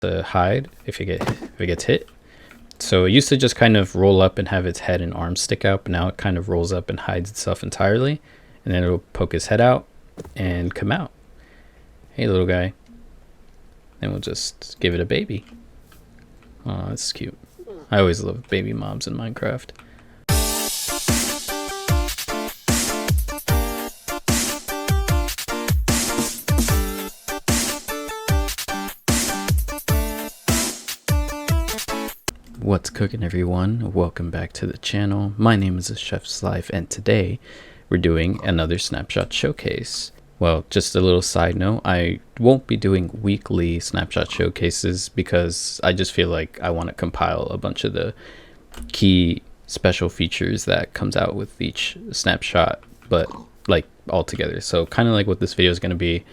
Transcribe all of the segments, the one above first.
to hide if it gets hit. So it used to just kind of roll up and have its head and arms stick out, but now it kind of rolls up and hides itself entirely, and then it'll poke his head out and come out. Hey, little guy. And we'll just give it a baby. Oh, that's cute. I always love baby mobs in Minecraft. What's cooking, everyone? Welcome back to the channel. My name is The Chef's Life, and today we're doing another Snapshot showcase. Well, just a little side note, I won't be doing weekly Snapshot showcases because I just feel like I want to compile a bunch of the key special features that comes out with each snapshot, but like all together. So kind of like what this video is going to be,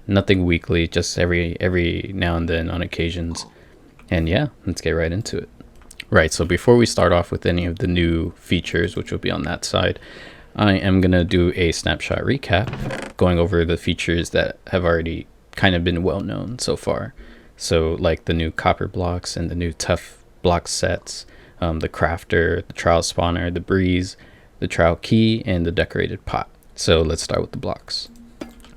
nothing weekly, just every now and then on occasions. And yeah, let's get right into it. Right, so before we start off with any of the new features, which will be on that side, I am going to do a snapshot recap, going over the features that have already kind of been well known so far. So like the new copper blocks and the new tough block sets, the crafter, the trial spawner, the breeze, the trial key, and the decorated pot. So let's start with the blocks.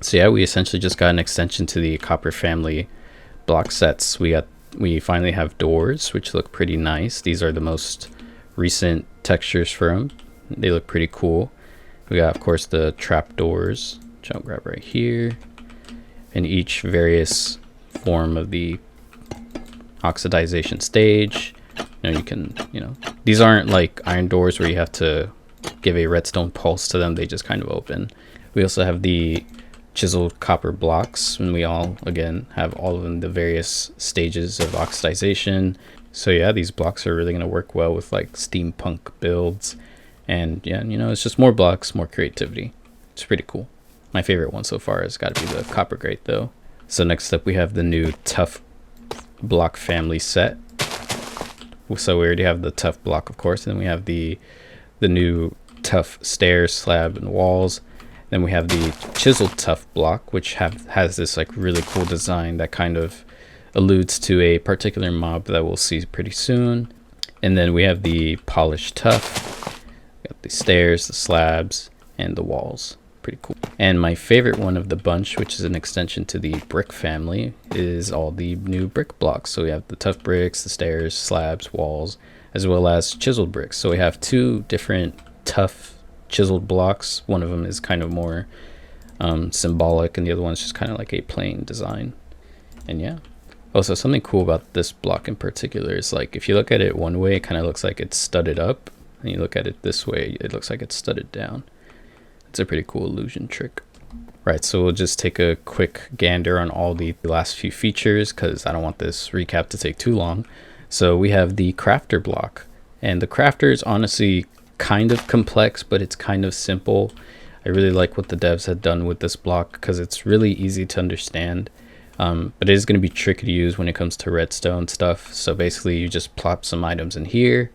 So yeah, we essentially just got an extension to the copper family block sets. We finally have doors, which look pretty nice. These are the most recent textures for them. They look pretty cool. We got, of course, the trap doors, which I'll grab right here, and each various form of the oxidization stage. These aren't like iron doors where you have to give a redstone pulse to them. They just kind of open. We also have the chiseled copper blocks, and we all again have all of them, the various stages of oxidization. So yeah, these blocks are really going to work well with like steampunk builds, and yeah, it's just more blocks, more creativity. It's pretty cool. My favorite one so far has got to be the copper grate though. So next up we have the new tough block family set. So we already have the tough block, of course, and then we have the new tough stairs, slab, and walls. Then we have the chiseled tough block, which has this like really cool design that kind of alludes to a particular mob that we'll see pretty soon. And then we have the polished tough. We got the stairs, the slabs, and the walls. Pretty cool. And my favorite one of the bunch, which is an extension to the brick family, is all the new brick blocks. So we have the tough bricks, the stairs, slabs, walls, as well as chiseled bricks. So we have two different tough chiseled blocks. One of them is kind of more symbolic, and the other one's just kind of like a plain design. And yeah, also something cool about this block in particular is like if you look at it one way, it kind of looks like it's studded up, and you look at it this way, it looks like it's studded down. It's a pretty cool illusion trick. Right, so we'll just take a quick gander on all the last few features because I don't want this recap to take too long. So we have the crafter block, and the crafter is honestly kind of complex, but it's kind of simple. I really like what the devs had done with this block because it's really easy to understand, but it is going to be tricky to use when it comes to redstone stuff. So basically you just plop some items in here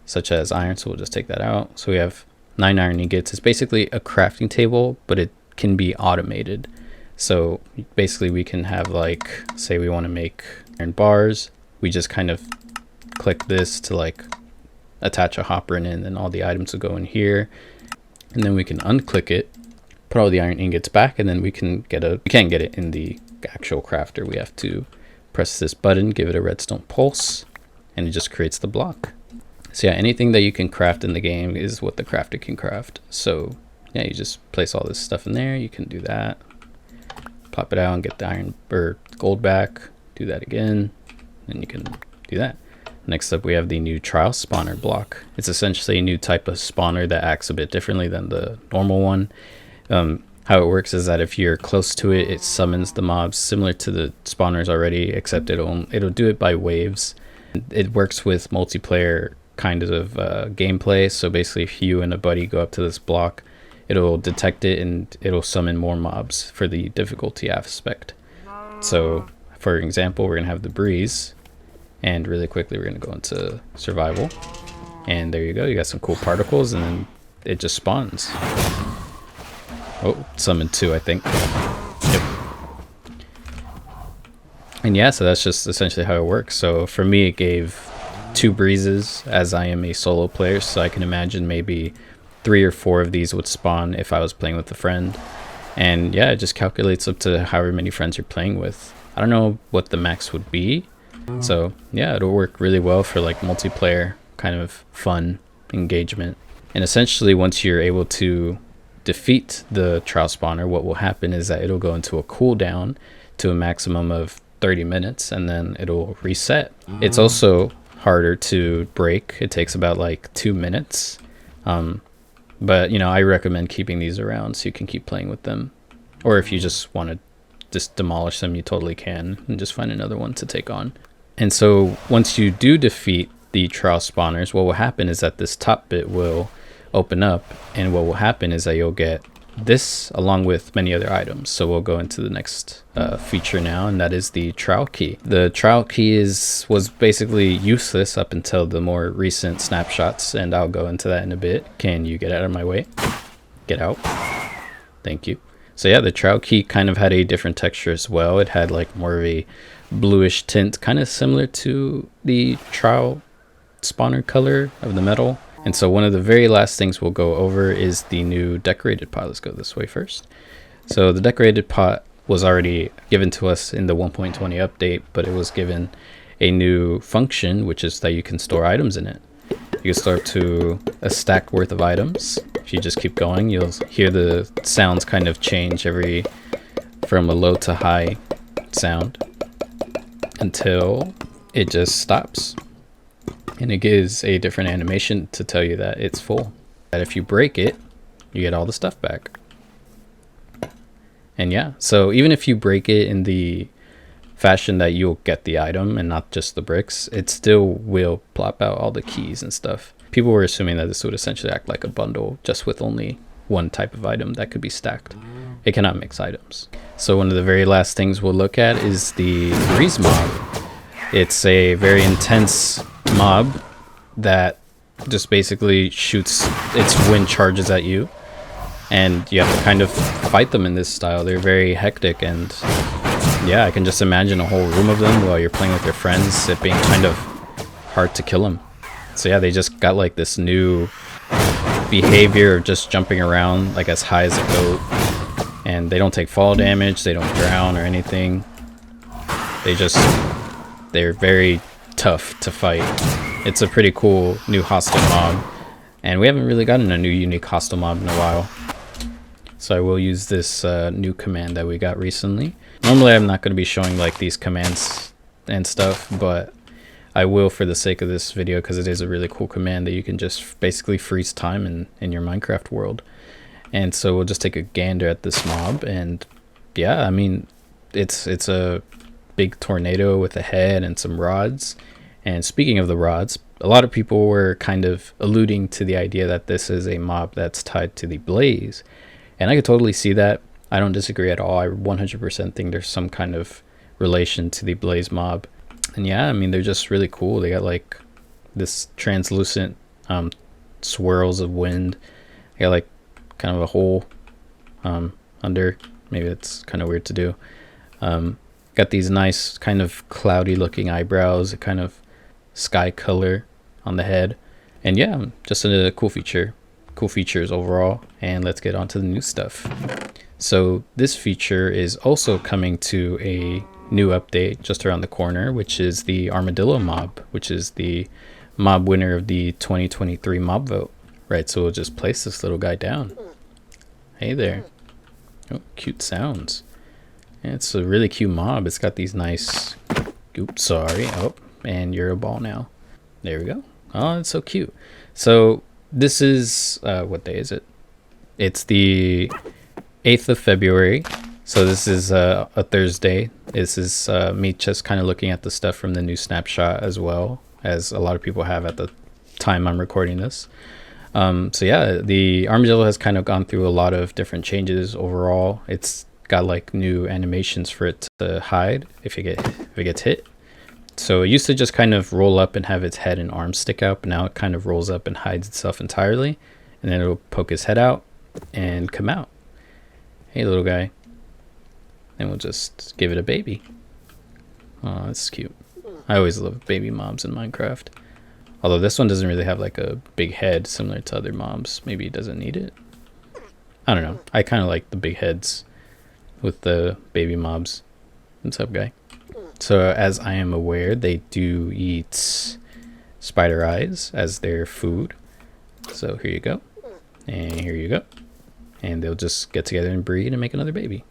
such as iron, so we'll just take that out. So we have 9 iron ingots. It's basically a crafting table, but it can be automated. So basically we can have, like, say we want to make iron bars, we just kind of click this to like attach a hopper in it, and then all the items will go in here, and then we can unclick it, put all the iron ingots back, and then we can't get it in the actual crafter. We have to press this button, give it a redstone pulse, and it just creates the block. So yeah, anything that you can craft in the game is what the crafter can craft. So yeah, you just place all this stuff in there. You can do that, pop it out and get the iron or gold back, do that again, and you can do that. Next up we have the new trial spawner block. It's essentially a new type of spawner that acts a bit differently than the normal one. How it works is that if you're close to it, it summons the mobs similar to the spawners already, except it'll do it by waves. It works with multiplayer kind of gameplay. So basically if you and a buddy go up to this block, it'll detect it and it'll summon more mobs for the difficulty aspect. So for example, we're gonna have the breeze. And really quickly, we're going to go into survival. And there you go. You got some cool particles, and then it just spawns. Oh, summoned 2, I think. Yep. And yeah, so that's just essentially how it works. So for me, it gave 2 breezes, as I am a solo player, so I can imagine maybe 3 or 4 of these would spawn if I was playing with a friend. And yeah, it just calculates up to however many friends you're playing with. I don't know what the max would be, so yeah, it'll work really well for like multiplayer kind of fun engagement. And essentially, once you're able to defeat the trial spawner, what will happen is that it'll go into a cooldown to a maximum of 30 minutes, and then it'll reset. It's also harder to break. It takes about like 2 minutes. But you know, I recommend keeping these around so you can keep playing with them. Or if you just want to just demolish them, you totally can, and just find another one to take on. And so once you do defeat the trial spawners, what will happen is that this top bit will open up, and what will happen is that you'll get this along with many other items. So we'll go into the next feature now, and that is the trial key. The trial key was basically useless up until the more recent snapshots, and I'll go into that in a bit. Can you get out of my way? Get out. Thank you. So yeah, the trial key kind of had a different texture as well. It had like more of a bluish tint, kind of similar to the trial spawner color of the metal. And so one of the very last things we'll go over is the new decorated pot. Let's go this way first. So the decorated pot was already given to us in the 1.20 update, but it was given a new function, which is that you can store items in it. You can store up to a stack worth of items. If you just keep going, you'll hear the sounds kind of change from a low to high sound until it just stops. And it gives a different animation to tell you that it's full. That if you break it, you get all the stuff back. And yeah, so even if you break it in the fashion that you'll get the item and not just the bricks, it still will plop out all the keys and stuff. People were assuming that this would essentially act like a bundle, just with only one type of item that could be stacked. It cannot mix items. So one of the very last things we'll look at is the breeze mob. It's a very intense mob that just basically shoots its wind charges at you, and you have to kind of fight them in this style. They're very hectic, and yeah, I can just imagine a whole room of them while you're playing with your friends, it being kind of hard to kill them. So yeah, they just got like this new behavior of just jumping around like as high as a goat, and they don't take fall damage, they don't drown or anything. They're very tough to fight. It's a pretty cool new hostile mob, and we haven't really gotten a new unique hostile mob in a while. So I will use this new command that we got recently. Normally I'm not going to be showing like these commands and stuff, but I will for the sake of this video, because it is a really cool command that you can just basically freeze time in your Minecraft world. And so we'll just take a gander at this mob, and yeah, I mean, it's a big tornado with a head and some rods. And speaking of the rods, a lot of people were kind of alluding to the idea that this is a mob that's tied to the blaze, and I could totally see that. I don't disagree at all. I 100% think there's some kind of relation to the blaze mob. And yeah, I mean, they're just really cool. They got like this translucent swirls of wind. They got like kind of a hole under. Maybe it's kind of weird to do. Got these nice kind of cloudy looking eyebrows, a kind of sky color on the head. And yeah, just a cool feature. Cool features overall. And let's get on to the new stuff. So this feature is also coming to a new update just around the corner, which is the Armadillo mob, which is the mob winner of the 2023 mob vote. Right, so we'll just place this little guy down. Hey there. Oh, cute sounds. Yeah, it's a really cute mob. It's got these nice... Oops, sorry. Oh, and you're a ball now. There we go. Oh, it's so cute. So this is... what day is it? It's the 8th of February. So this is a Thursday. This is me just kind of looking at the stuff from the new snapshot, as well as a lot of people have at the time I'm recording this. So yeah, the armadillo has kind of gone through a lot of different changes overall. It's got like new animations for it to hide if it gets hit. So it used to just kind of roll up and have its head and arms stick out, but now it kind of rolls up and hides itself entirely, and then it'll poke his head out and come out. Hey, little guy. And we'll just give it a baby. Oh, that's cute. I always love baby mobs in Minecraft. Although this one doesn't really have like a big head similar to other mobs. Maybe it doesn't need it. I don't know. I kind of like the big heads with the baby mobs. What's up, guy? So as I am aware, they do eat spider eyes as their food. So here you go. And here you go. And they'll just get together and breed and make another baby.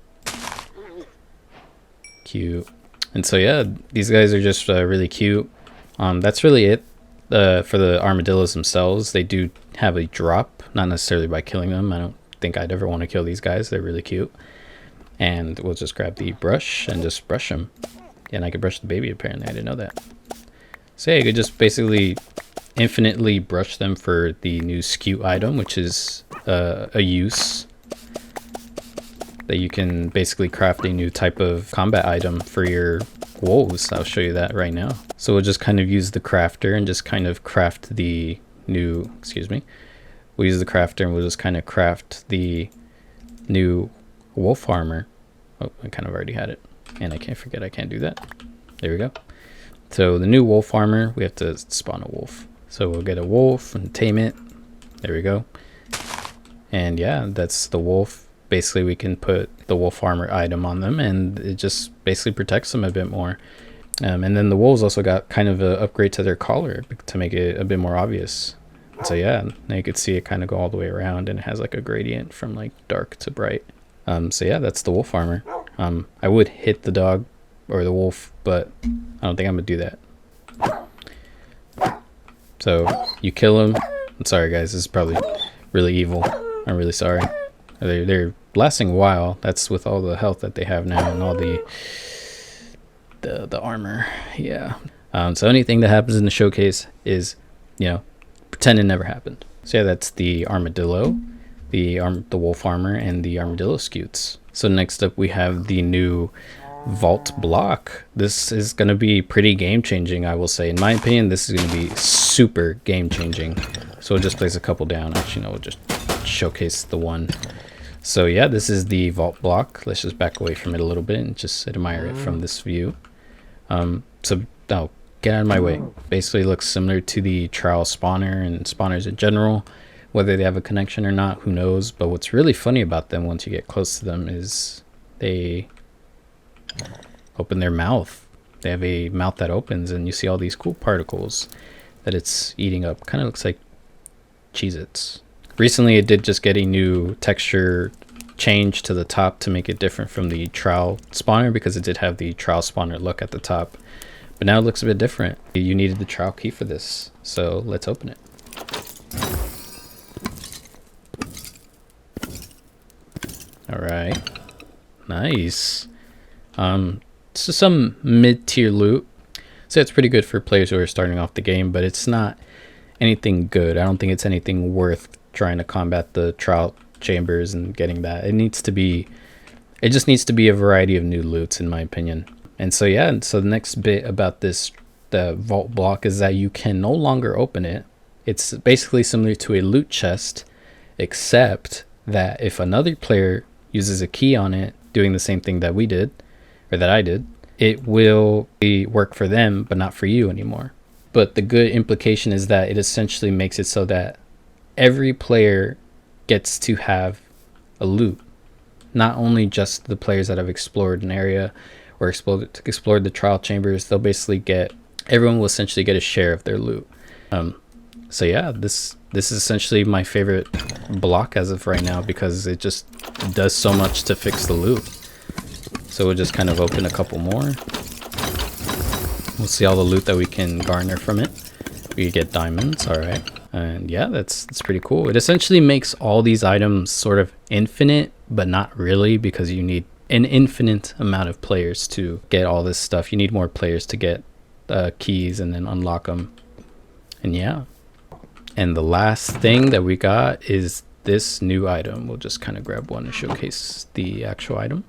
Cute. And so yeah, these guys are just really cute. That's really it. For the armadillos themselves, they do have a drop, not necessarily by killing them. I don't think I'd ever want to kill these guys. They're really cute. And we'll just grab the brush and just brush them. And I could brush the baby, apparently. I didn't know that. So yeah, you could just basically infinitely brush them for the new skew item, which is a use that you can basically craft a new type of combat item for your wolves. I'll show you that right now. So we'll just kind of use the crafter and just kind of craft the new, we'll use the crafter and we'll just kind of craft the new wolf armor. Oh, I kind of already had it. And I can't forget I can't do that. There we go. So the new wolf armor, we have to spawn a wolf. So we'll get a wolf and tame it. There we go. And yeah, that's the wolf. Basically, we can put the wolf armor item on them and it just basically protects them a bit more. And then the wolves also got kind of an upgrade to their collar to make it a bit more obvious. So yeah, now you can see it kind of go all the way around and it has like a gradient from like dark to bright. So yeah, that's the wolf armor. I would hit the dog or the wolf, but I don't think I'm gonna do that. So you kill him. I'm sorry guys, this is probably really evil. I'm really sorry. They're lasting a while. That's with all the health that they have now and all the armor. Yeah. So anything that happens in the showcase is, pretend it never happened. So yeah, that's the armadillo, the wolf armor, and the armadillo scutes. So next up we have the new vault block. This is going to be pretty game changing, I will say. In my opinion, this is going to be super game changing. So we'll just place a couple down. Actually, no, we'll just showcase the one. So yeah, this is the vault block. Let's just back away from it a little bit and just admire it from this view. So get out of my way. Basically looks similar to the trial spawner and spawners in general. Whether they have a connection or not, who knows? But what's really funny about them once you get close to them is they open their mouth. They have a mouth that opens and you see all these cool particles that it's eating up. Kind of looks like Cheez-Its. Recently it did just get a new texture change to the top to make it different from the trial spawner, because it did have the trial spawner look at the top, but now it looks a bit different. You needed the trial key for this, so let's open it. All right, nice. This is some mid-tier loot, so it's pretty good for players who are starting off the game, but it's not anything good. I don't think it's anything worth trying to combat the trial chambers and getting that. It just needs to be a variety of new loots, in my opinion. And so yeah, and so the next bit about the vault block is that you can no longer open it. It's basically similar to a loot chest, except that if another player uses a key on it doing the same thing that we did, or that I did, it will work for them but not for you anymore. But the good implication is that it essentially makes it so that every player gets to have a loot, not only just the players that have explored an area or explored the trial chambers. They'll basically everyone will essentially get a share of their loot. So yeah, this is essentially my favorite block as of right now, because it just does so much to fix the loot. So we'll just kind of open a couple more. We'll see all the loot that we can garner from it. We get diamonds, all right. And yeah, that's pretty cool. It essentially makes all these items sort of infinite, but not really, because you need an infinite amount of players to get all this stuff. You need more players to get keys and then unlock them. And yeah. And the last thing that we got is this new item. We'll just kind of grab one and showcase the actual item.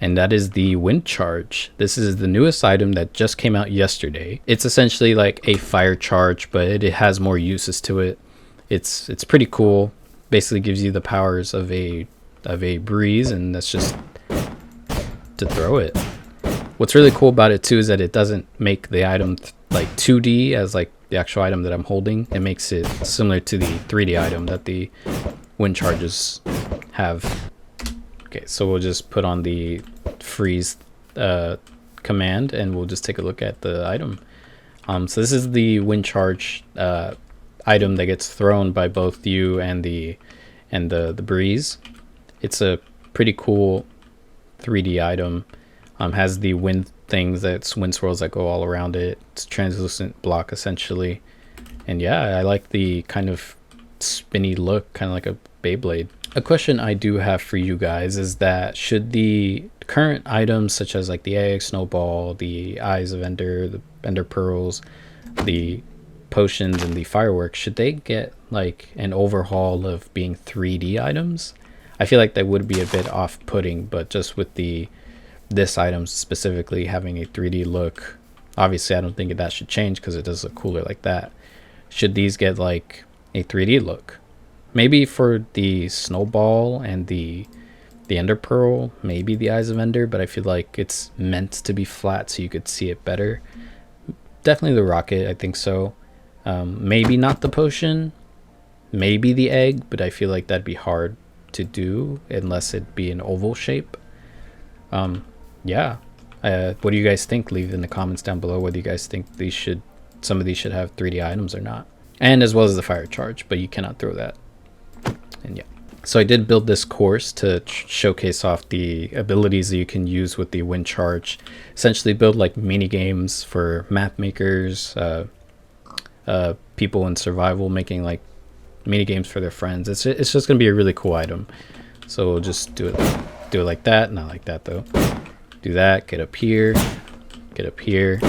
And that is the wind charge. This is the newest item that just came out yesterday. It's essentially like a fire charge, but it has more uses to it. It's pretty cool. Basically gives you the powers of a breeze, and that's just to throw it. What's really cool about it too is that it doesn't make the item like 2D as like the actual item that I'm holding. It makes it similar to the 3D item that the wind charges have. Okay, so we'll just put on the freeze command and we'll just take a look at the item. So this is the wind charge item that gets thrown by both you and the breeze. It's a pretty cool 3D item. Has the wind things, that's wind swirls that go all around it. It's a translucent block essentially. And yeah, I like the kind of spinny look, kind of like a Beyblade. A question I do have for you guys is that should the current items such as like the egg, snowball, the eyes of Ender, the Ender pearls, the potions, and the fireworks, should they get like an overhaul of being 3D items? I feel like that would be a bit off-putting, but just with this item specifically having a 3D look, obviously I don't think that should change because it does look cooler like that. Should these get like a 3D look? Maybe for the snowball and the Ender pearl, maybe the eyes of Ender, but I feel like it's meant to be flat so you could see it better. Definitely the rocket, I think so. Maybe not the potion, maybe the egg, but I feel like that'd be hard to do unless it be an oval shape. Yeah, what do you guys think? Leave in the comments down below whether you guys think some of these should have 3D items or not, and as well as the fire charge, but you cannot throw that. And yeah, so I did build this course to showcase off the abilities that you can use with the wind charge. Essentially build like mini games for map makers, people in survival making like mini games for their friends. It's just gonna be a really cool item. So we'll just do it like that. Not like that though. Do that. Get up here. Get up here.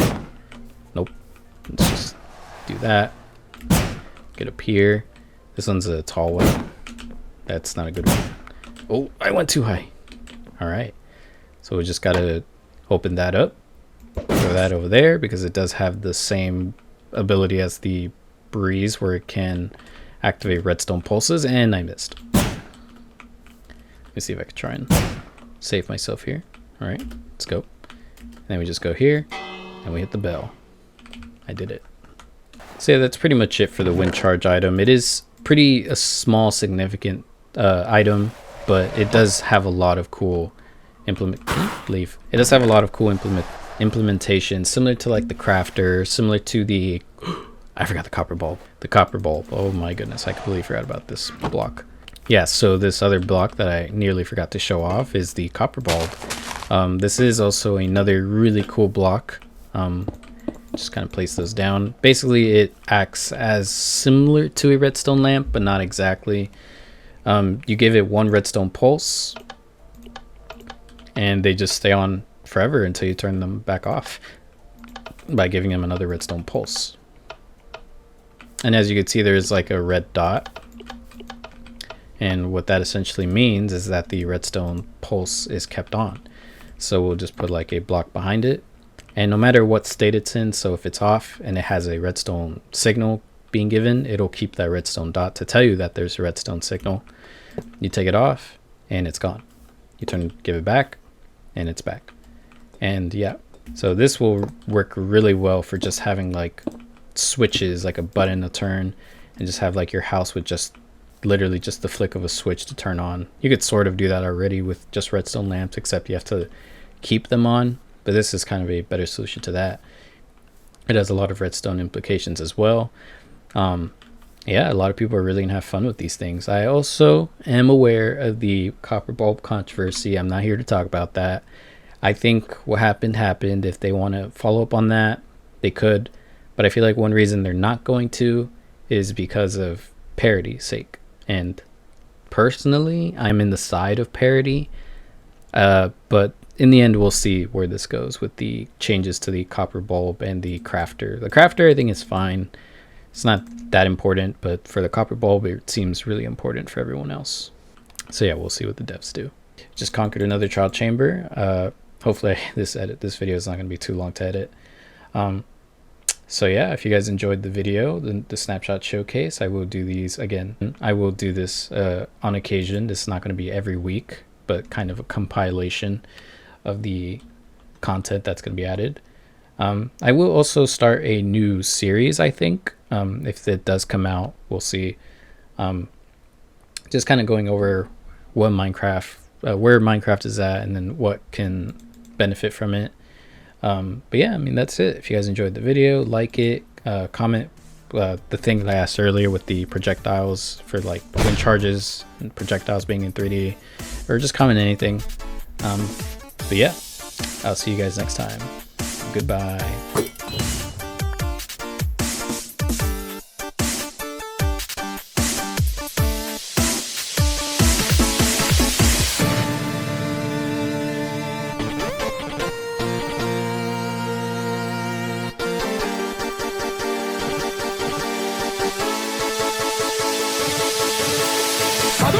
Nope. Let's just do that. Get up here. This one's a tall one. That's not a good one. Oh, I went too high. All right. So we just gotta open that up. Throw that over there because it does have the same ability as the breeze where it can activate redstone pulses, and I missed. Let me see if I can try and save myself here. All right, let's go. Then we just go here and we hit the bell. I did it. So yeah, that's pretty much it for the wind charge item. It is pretty a small significant item, but it does have a lot of cool It does have a lot of cool implementation, similar to like the crafter, similar to the I forgot the copper bulb. The copper bulb. Oh my goodness, I completely forgot about this block. Yeah, so this other block that I nearly forgot to show off is the copper bulb. This is also another really cool block. Just kind of place those down. Basically, it acts as similar to a redstone lamp, but not exactly. You give it one redstone pulse, and they just stay on forever until you turn them back off by giving them another redstone pulse. And as you can see, there's like a red dot. And what that essentially means is that the redstone pulse is kept on. So we'll just put like a block behind it. And no matter what state it's in, so if it's off and it has a redstone signal being given, it'll keep that redstone dot to tell you that there's a redstone signal. You take it off and it's gone. You give it back and it's back. And yeah, so this will work really well for just having like switches, like a button to turn, and just have like your house with just literally just the flick of a switch to turn on. You could sort of do that already with just redstone lamps, except you have to keep them on, but this is kind of a better solution to that. It has a lot of redstone implications as well. Yeah, a lot of people are really gonna have fun with these things. I also am aware of the copper bulb controversy. I'm not here to talk about that. I think what happened. If they want to follow up on that, they could, but I feel like one reason they're not going to is because of parity's sake. And personally, I'm in the side of parity, but in the end, we'll see where this goes with the changes to the copper bulb and the crafter. The crafter, I think, is fine. It's not that important, but for the copper bulb, it seems really important for everyone else. So yeah, we'll see what the devs do. Just conquered another trial chamber. Hopefully this video is not going to be too long to edit. So yeah, if you guys enjoyed the video, the snapshot showcase, I will do these again. I will do this on occasion. This is not going to be every week, but kind of a compilation of the content that's going to be added. I will also start a new series, I think. If it does come out, we'll see. Just kind of going over what Minecraft, where Minecraft is at, and then what can benefit from it. But yeah, I mean, that's it. If you guys enjoyed the video, like it, comment the thing that I asked earlier with the projectiles for like wind charges and projectiles being in 3D, or just comment anything. But yeah, I'll see you guys next time. Goodbye.